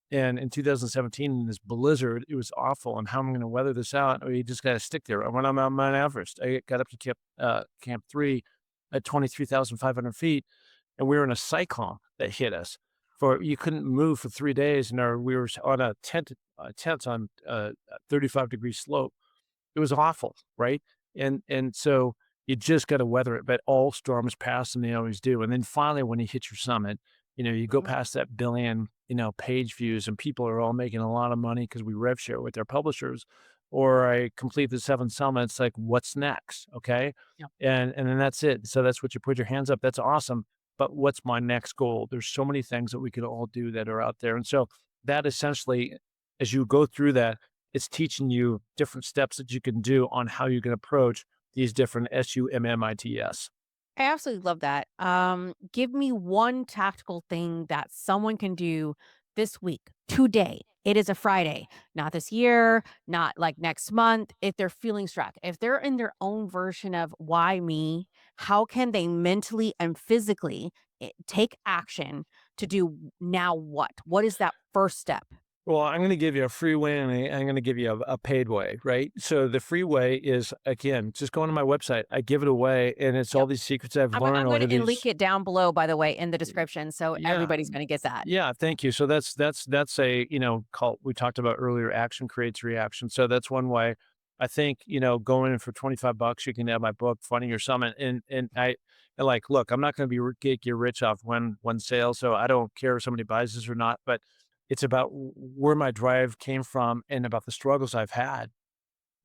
and in 2017 in this blizzard, it was awful. And how am I going to weather this out? Oh, you just got to stick there. When I'm on Mount Everest, I got up to Camp 3 at 23,500 feet and we were in a cyclone that hit us. For you couldn't move for 3 days, and we were on a tent on a 35-degree slope. It was awful, right? And so you just gotta weather it, but all storms pass, and they always do, and then finally, when you hit your summit, you go Mhm. past that billion, page views, and people are all making a lot of money because we rev share with their publishers, or I complete the 7 summits, like, what's next, okay? Yeah. And then that's it. So that's what you put your hands up, that's awesome, but what's my next goal? There's so many things that we could all do that are out there, and so that essentially, as you go through that, it's teaching you different steps that you can do on how you can approach these different SUMMITS. I absolutely love that. Give me one tactical thing that someone can do this week, today. It is a Friday, not this year, not like next month. If they're feeling struck, if they're in their own version of why me, how can they mentally and physically take action to do now what? What is that first step? Well, I'm going to give you a free way and I'm going to give you a paid way, right? So the free way is again, just go to my website. I give it away and it's all Yep. these secrets I've I'm learned going over to link these. it down below, by the way, in the description. So Yeah. everybody's going to get that. Yeah, thank you. So that's a, call we talked about earlier, action creates reaction. So that's one way. I think, going in for 25 bucks, you can have my book, Funding Your Summit. And like, look, I'm not going to be get you rich off one sale. So I don't care if somebody buys this or not, but it's about where my drive came from and about the struggles I've had.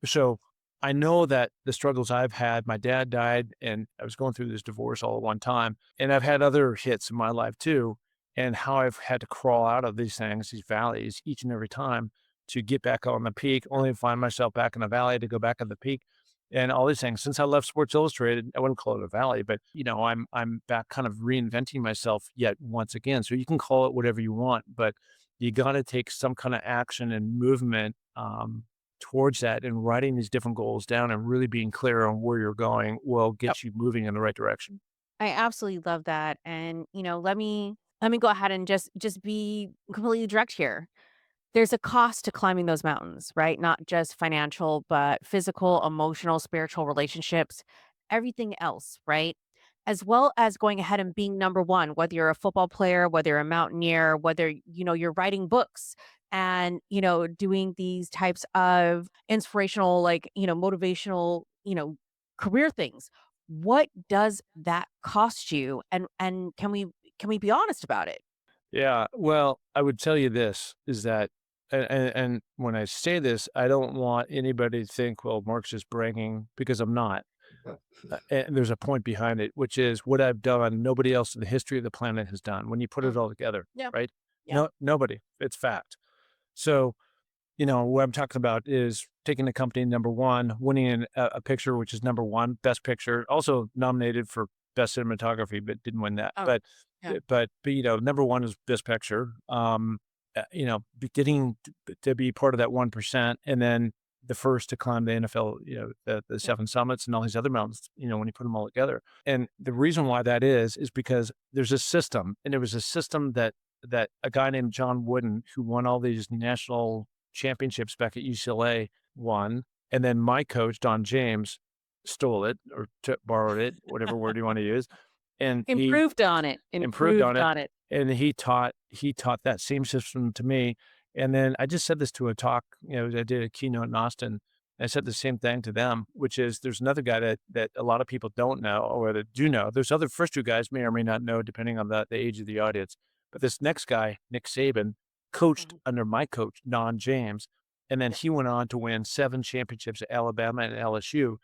So I know that the struggles I've had, my dad died and I was going through this divorce all at one time. And I've had other hits in my life too. And how I've had to crawl out of these things, these valleys each and every time to get back on the peak, only to find myself back in the valley to go back on the peak and all these things. Since I left Sports Illustrated, I wouldn't call it a valley, but I'm back kind of reinventing myself yet once again. So you can call it whatever you want, but you got to take some kind of action and movement towards that and writing these different goals down and really being clear on where you're going will Yep. get you moving in the right direction. I absolutely love that, and, let me go ahead and just be completely direct here. There's a cost to climbing those mountains, right? Not just financial, but physical, emotional, spiritual relationships, everything else, right? As well as going ahead and being number 1, whether you're a football player, whether you're a mountaineer, whether, you're writing books and, doing these types of inspirational, like, motivational, career things. What does that cost you? And can we be honest about it? Yeah. Well, I would tell you this is that, and when I say this, I don't want anybody to think, well, Mark's just bragging because I'm not. And there's a point behind it, which is what I've done, nobody else in the history of the planet has done when you put it Mm, all together, yeah. right? Yeah. No, nobody. It's fact. So what I'm talking about is taking the company number one, winning a picture, which is number one, best picture, also nominated for best cinematography, but didn't win that. Oh, But, yeah. number one is best picture. Getting to be part of that 1%, and then the first to climb the NFL, the Yeah. seven summits and all these other mountains, when you put them all together. And the reason why that is because there's a system, and there was a system that a guy named John Wooden, who won all these national championships back at UCLA, won. And then my coach, Don James, stole it or borrowed it, whatever word you want to use. And he Improved on it, improved on improved it, on it. and he taught that same system to me. And then I just said this to a talk, I did a keynote in Austin. I said the same thing to them, which is there's another guy that a lot of people don't know or that do know. There's other first two guys may or may not know, depending on the age of the audience. But this next guy, Nick Saban, coached Mhm. under my coach, Don James. And then Yeah. he went on to win 7 championships at Alabama and LSU.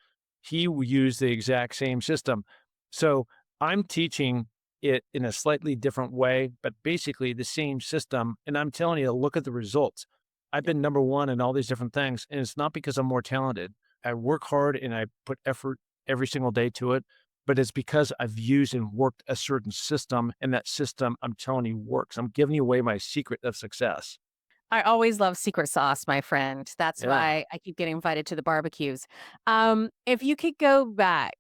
Used the exact same system. So I'm teaching it in a slightly different way, but basically the same system. And I'm telling you, look at the results. I've Yep. been number one in all these different things. And it's not because I'm more talented. I work hard and I put effort every single day to it, but it's because I've used and worked a certain system. And that system, I'm telling you, works. I'm giving you away my secret of success. I always love secret sauce, my friend. That's Yeah. why I keep getting invited to the barbecues. If you could go back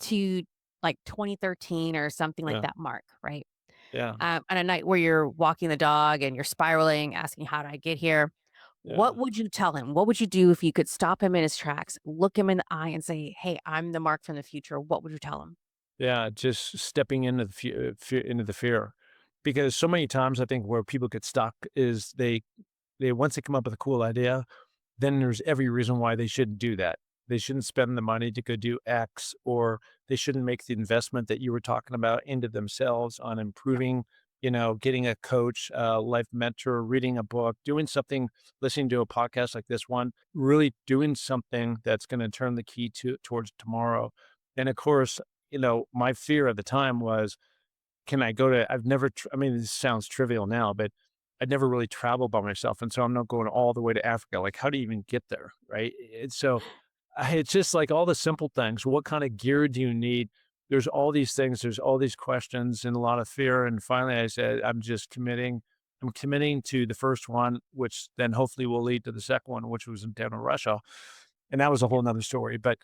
to like 2013 or something like Yeah. that mark, right? Yeah. On a night where you're walking the dog and you're spiraling, asking, "How did I get here?" What Yeah. would you tell him? What would you do if you could stop him in his tracks, look him in the eye and say, "Hey, I'm the Mark from the future." What would you tell him? Yeah, just stepping into the into the fear, because so many times I think where people get stuck is they once they come up with a cool idea, then there's every reason why they shouldn't do that. They shouldn't spend the money to go do X, or they shouldn't make the investment that you were talking about into themselves on Yep. improving. Getting a coach, a life mentor, reading a book, doing something, listening to a podcast like this one, really doing something that's going to turn the key towards tomorrow. And of course, my fear at the time was, can I go to I've never I mean, this sounds trivial now, but I'd never really traveled by myself, and so I'm not going all the way to Africa. Like, how do you even get there, right? And so, it's just like all the simple things. What kinda gear do you need? There's all these things, there's all these questions and a lot of fear, and finally I said, I'm committing to the first one, which then hopefully will lead to the second one, which was down in Russia, and that was a whole whole 'nother story. But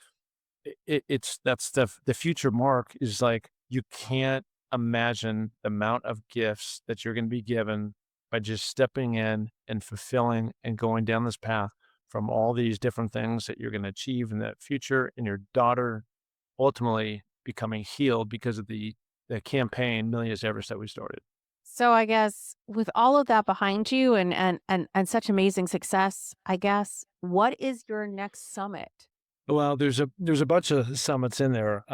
it's that's the future mark is like, you can't imagine the amount of gifts that you're gonna be given by just stepping in and fulfilling and going down this path from all these different things that you're gonna achieve in the future, and your daughter ultimately becoming healed because of the campaign, Millions Everest, that we started. So I guess with all of that behind you and such amazing success, I guess, what is your next summit? Well, there's a bunch of summits in there.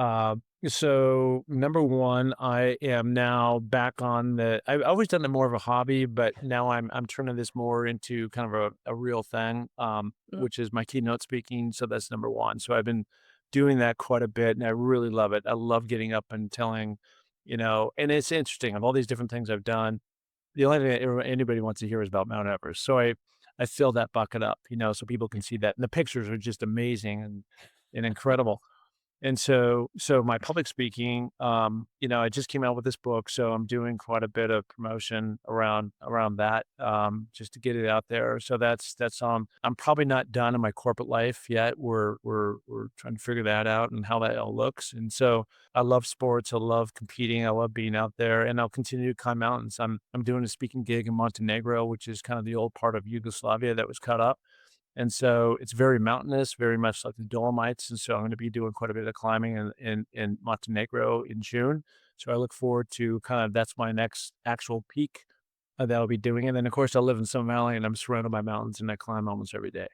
So number one, I am now back on the. I've always done it more of a hobby, but now I'm turning this more into kind of a real thing, Mm. which is my keynote speaking. So that's number one. So I've been doing that quite a bit, and I really love it. I love getting up and telling, and it's interesting of all these different things I've done. The only thing that anybody wants to hear is about Mount Everest. So I fill that bucket up, so people can see that. And the pictures are just amazing and incredible. And so my public speaking, I just came out with this book, so I'm doing quite a bit of promotion around that, just to get it out there. So that's I'm probably not done in my corporate life yet. We're trying to figure that out and how that all looks. And so I love sports, I love competing, I love being out there, and I'll continue to climb mountains. I'm doing a speaking gig in Montenegro, which is kind of the old part of Yugoslavia that was cut up. And so it's very mountainous, very much like the Dolomites. And so I'm going to be doing quite a bit of climbing in Montenegro in June. So I look forward to kind of that's my next actual peak that I'll be doing. And then, of course, I live in Sun Valley and I'm surrounded by mountains and I climb almost every day.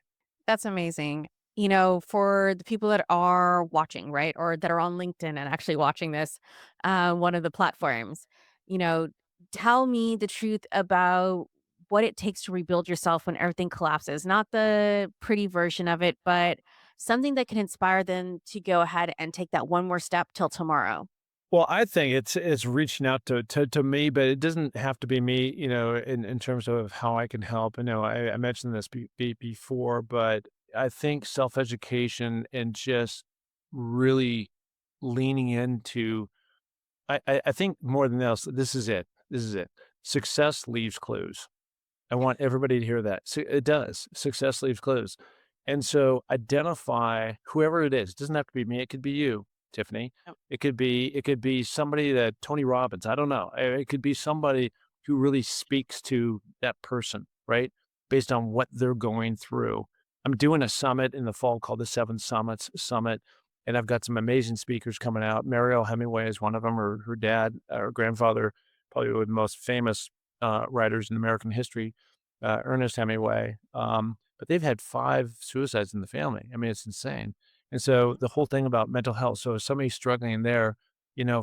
That's amazing. For the people that are watching, right, or that are on LinkedIn and actually watching this, one of the platforms, you know, tell me the truth about what it takes to rebuild yourself when everything collapses. Not the pretty version of it, but something that can inspire them to go ahead and take that one more step till tomorrow. Well, I think it's reaching out to me, but it doesn't have to be me, in terms of how I can help. I mentioned this before, but I think self-education and just really leaning into I think more than else, this is it. This is it. Success leaves clues. I want everybody to hear that. It does. Success leaves clues. And so identify whoever it is. It doesn't have to be me. It could be you, Tiffany. Yep. It could be somebody that Tony Robbins. I don't know. It could be somebody who really speaks to that person, right? Based on what they're going through. I'm doing a summit in the fall called the Seven Summits Summit. And I've got some amazing speakers coming out. Mariel Hemingway is one of them, or her dad, or grandfather, probably one of the most famous writers in American history, Ernest Hemingway. But they've had 5 suicides in the family. I mean, it's insane. And so Mhm. the whole thing about mental health. So if somebody's struggling there,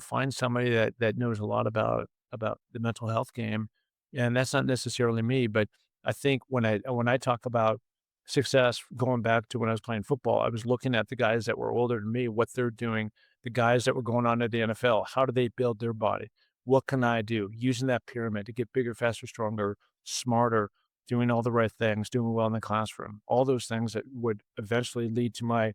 find somebody that knows a lot about the mental health game. And that's not necessarily me, but I think when I talk about success, going back to when I was playing football, I was looking at the guys that were older than me, what they're doing, the guys that were going on to the NFL, how do they build their body? What can I do? Using that pyramid to get bigger, faster, stronger, smarter, doing all the right things, doing well in the classroom, all those things that would eventually lead to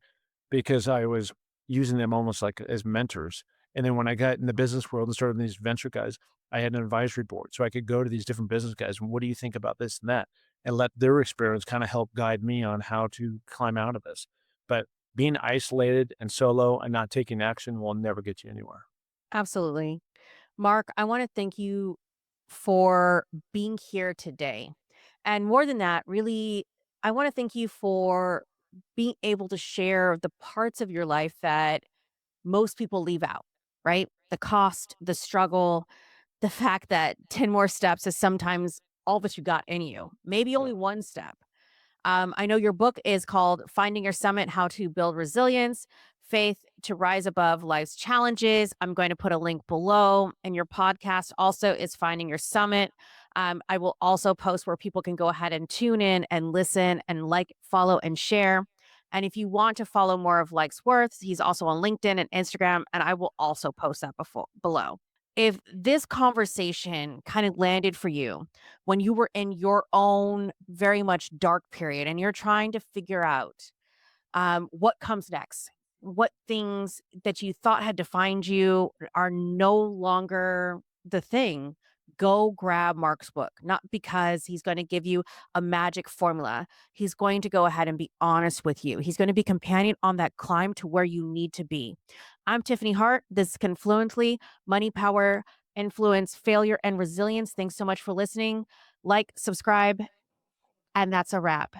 because I was using them almost like as mentors. And then when I got in the business world and started with these venture guys, I had an advisory board. So I could go to these different business guys and what do you think about this and that? And let their experience kind of help guide me on how to climb out of this. But being isolated and solo and not taking action will never get you anywhere. Absolutely. Mark, I want to thank you for being here today. And more than that, really, I want to thank you for being able to share the parts of your life that most people leave out, right? The cost, the struggle, the fact that 10 more steps is sometimes all that you got in you, maybe Yeah. only one step. I know your book is called Finding Your Summit: How to Build Resilience, Faith to Rise Above Life's Challenges. I'm going to put a link below. And your podcast also is Finding Your Summit. I will also post where people can go ahead and tune in and listen and like, follow, and share. And if you want to follow more of Like's Worth, he's also on LinkedIn and Instagram. And I will also post that below. If this conversation kind of landed for you, when you were in your own very much dark period and you're trying to figure out what comes next, what things that you thought had defined you are no longer the thing. Go grab Mark's book, not because he's going to give you a magic formula. He's going to go ahead and be honest with you. He's going to be companion on that climb to where you need to be. I'm Tiffany Hart. This is Confluently: Money, Power, Influence, Failure, and Resilience. Thanks so much for listening. Like, subscribe, and that's a wrap.